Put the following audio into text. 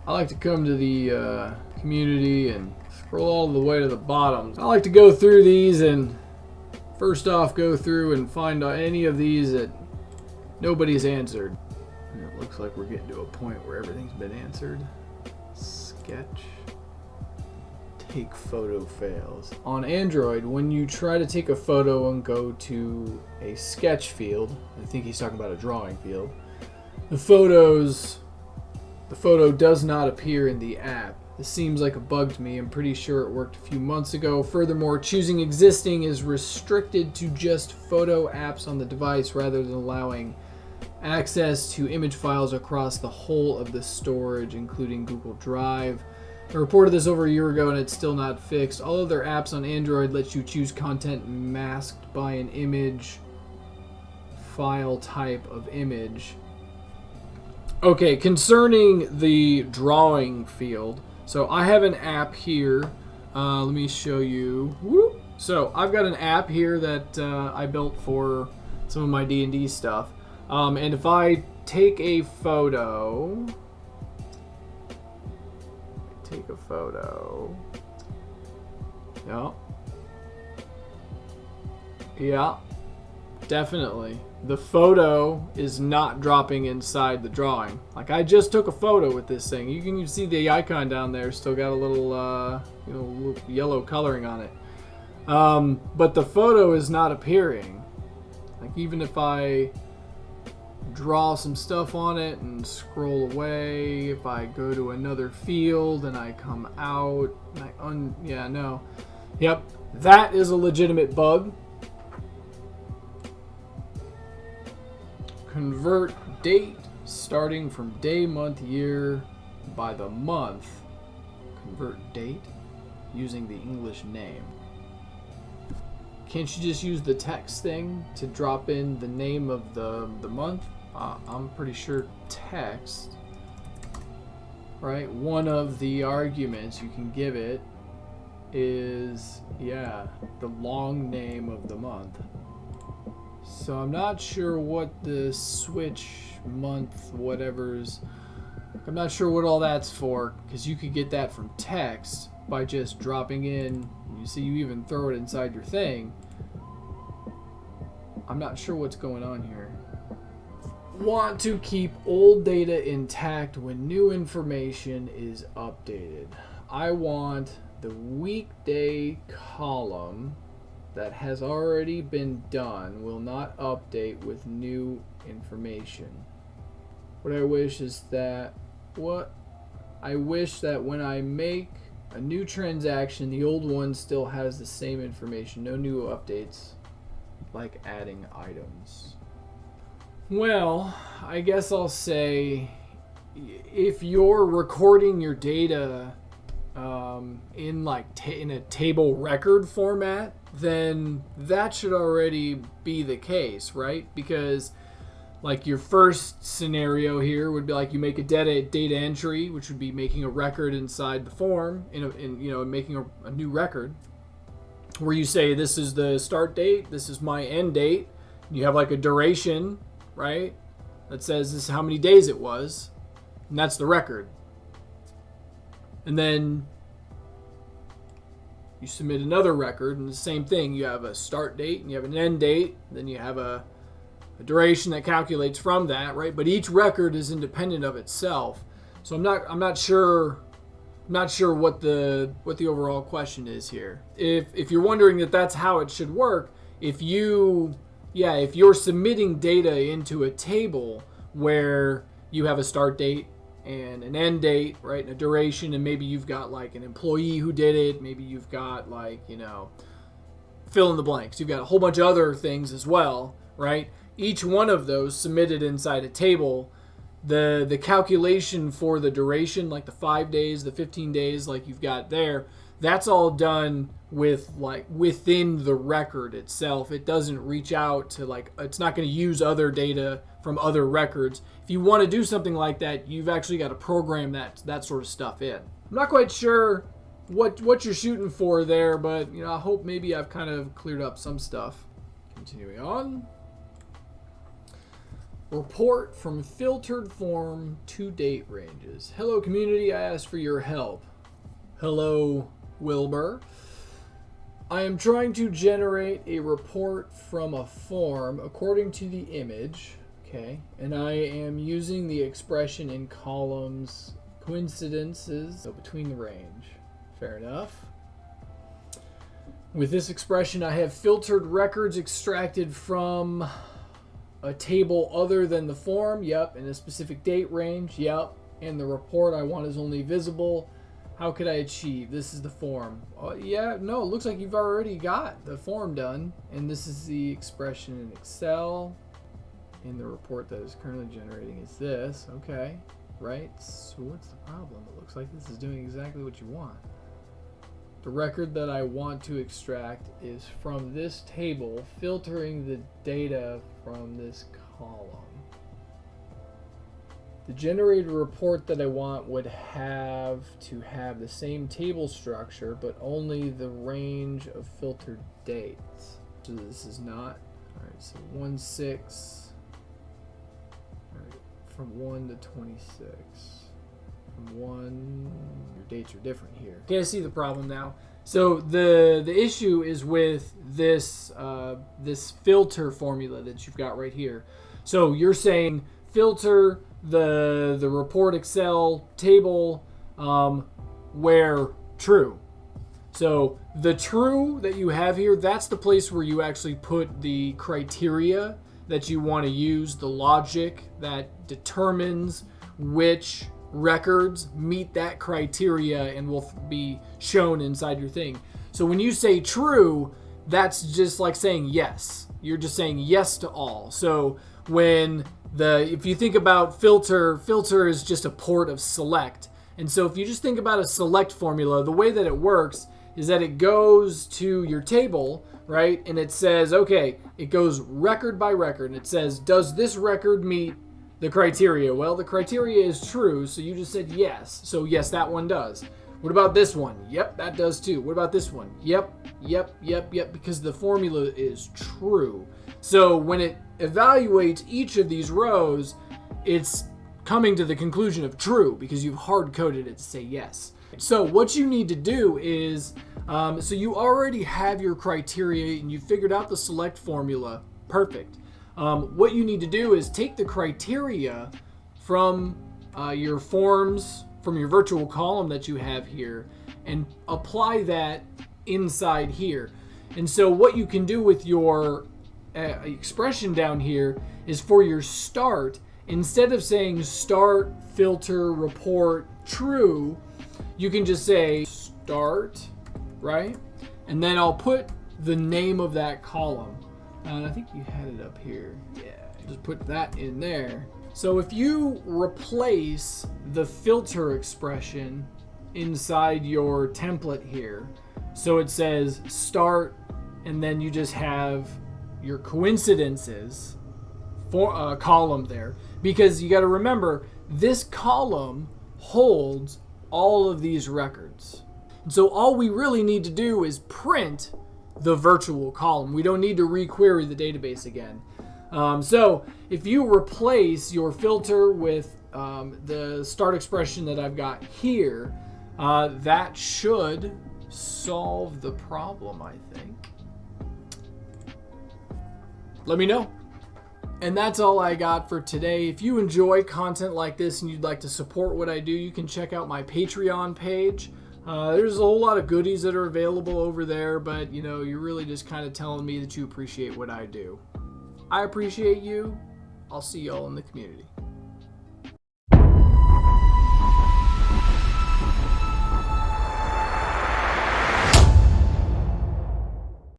I like to come to the community and scroll all the way to the bottom. I like to go through these and first off go through and find any of these that nobody's answered. And it looks like we're getting to a point where everything's been answered. Sketch. Take photo fails. On Android, when you try to take a photo and go to a sketch field, I think he's talking about a drawing field, the photo does not appear in the app. This seems like a bug to me. I'm pretty sure it worked a few months ago. Furthermore, choosing existing is restricted to just photo apps on the device rather than allowing access to image files across the whole of the storage, including Google Drive. I reported this over a year ago and it's still not fixed. All other apps on Android let you choose content masked by an image file type of image. Okay, concerning the drawing field, so I have an app here. Let me show you. Whoop. So I've got an app here that I built for some of my D&D stuff. And if I take a photo, yeah, definitely. The photo is not dropping inside the drawing. Like, I just took a photo with this thing. You can see the icon down there, still got a little, little yellow coloring on it. But the photo is not appearing. Like, even if I draw some stuff on it and scroll away, if I go to another field and I come out, and Yep, that is a legitimate bug. Convert date starting from day, month, year by the month. Convert date using the English name. Can't you just use the text thing to drop in the name of the month? I'm pretty sure text, right? One of the arguments you can give it is, the long name of the month. So I'm not sure what the switch month whatever's, I'm not sure what all that's for, because you could get that from text by just dropping in. You see, you even throw it inside your thing. I'm not sure what's going on here. Want to keep old data intact when new information is updated. I want the weekday column that has already been done will not update with new information. What I wish is that I wish that when I make a new transaction, the old one still has the same information, no new updates, like adding items. Well, I guess I'll say if you're recording your data in a table record format, then that should already be the case, right? Because like your first scenario here would be like you make a data entry, which would be making a record inside the form, making a new record, where you say this is the start date, this is my end date. You have like a duration, right? That says this is how many days it was, and that's the record. And then you submit another record, and the same thing. You have a start date, and you have an end date, then you have a duration that calculates from that, right? But each record is independent of itself. So I'm not sure what the overall question is here. If you're wondering that that's how it should work, if you're submitting data into a table where you have a start date and an end date, right, and a duration, and maybe you've got like an employee who did it, maybe you've got fill in the blanks, you've got a whole bunch of other things as well, right? Each one of those submitted inside a table, the calculation for the duration, like the 5 days, the 15 days, like you've got there, that's all done with within the record itself. It doesn't reach out to it's not going to use other data from other records. If you want to do something like that, you've actually got to program that sort of stuff in. I'm not quite sure what you're shooting for there, but I hope maybe I've kind of cleared up some stuff. Continuing on. Report from filtered form to date ranges. Hello community, I asked for your help. Hello Wilbur. I am trying to generate a report from a form according to the image, okay, and I am using the expression in columns coincidences between the range. Fair enough. With this expression, I have filtered records extracted from a table other than the form, yep, in a specific date range, yep, and the report I want is only visible. How could I achieve? This is the form. Oh, yeah, no, it looks like you've already got the form done, and this is the expression in Excel, and the report that is currently generating is this, okay, right? So what's the problem? It looks like this is doing exactly what you want. The record that I want to extract is from this table, filtering the data from this column. The generated report that I want would have to have the same table structure, but only the range of filtered dates. So this is not, alright, so 1/6, alright, from 1 to 26. From 1, your dates are different here. Okay, I see the problem now. So the issue is with this this filter formula that you've got right here. So you're saying filter the report Excel table where true. So the true that you have here, that's the place where you actually put the criteria that you want to use, the logic that determines which records meet that criteria and will be shown inside your thing. So when you say true, that's just like saying yes. You're just saying yes to all. So when if you think about filter is just a port of select. And so if you just think about a select formula, the way that it works is that it goes to your table, right? And it says, okay, it goes record by record. And it says, does this record meet the criteria? Well, the criteria is true, so you just said yes. So yes, that one does. What about this one? Yep, that does too. What about this one? Yep, because the formula is true. So when it evaluates each of these rows, it's coming to the conclusion of true because you've hard-coded it to say yes. So what you need to do is, so you already have your criteria and you figured out the select formula. Perfect. What you need to do is take the criteria from your forms, from your virtual column that you have here, and apply that inside here. And so what you can do with your expression down here is for your start, instead of saying start, filter, report, true, you can just say start, right? And then I'll put the name of that column. And I think you had it up here. Yeah, just put that in there. So if you replace the filter expression inside your template here, so it says start, and then you just have your coincidences for column there, because you got to remember this column holds all of these records. And so all we really need to do is print the virtual column. We don't need to requery the database again. So if you replace your filter with the start expression that I've got here, that should solve the problem, I think. Let me know. And that's all I got for today. If you enjoy content like this and you'd like to support what I do, you can check out my Patreon page. There's a whole lot of goodies that are available over there, but you know, you're really just kind of telling me that you appreciate what I do. I appreciate you. I'll see y'all in the community.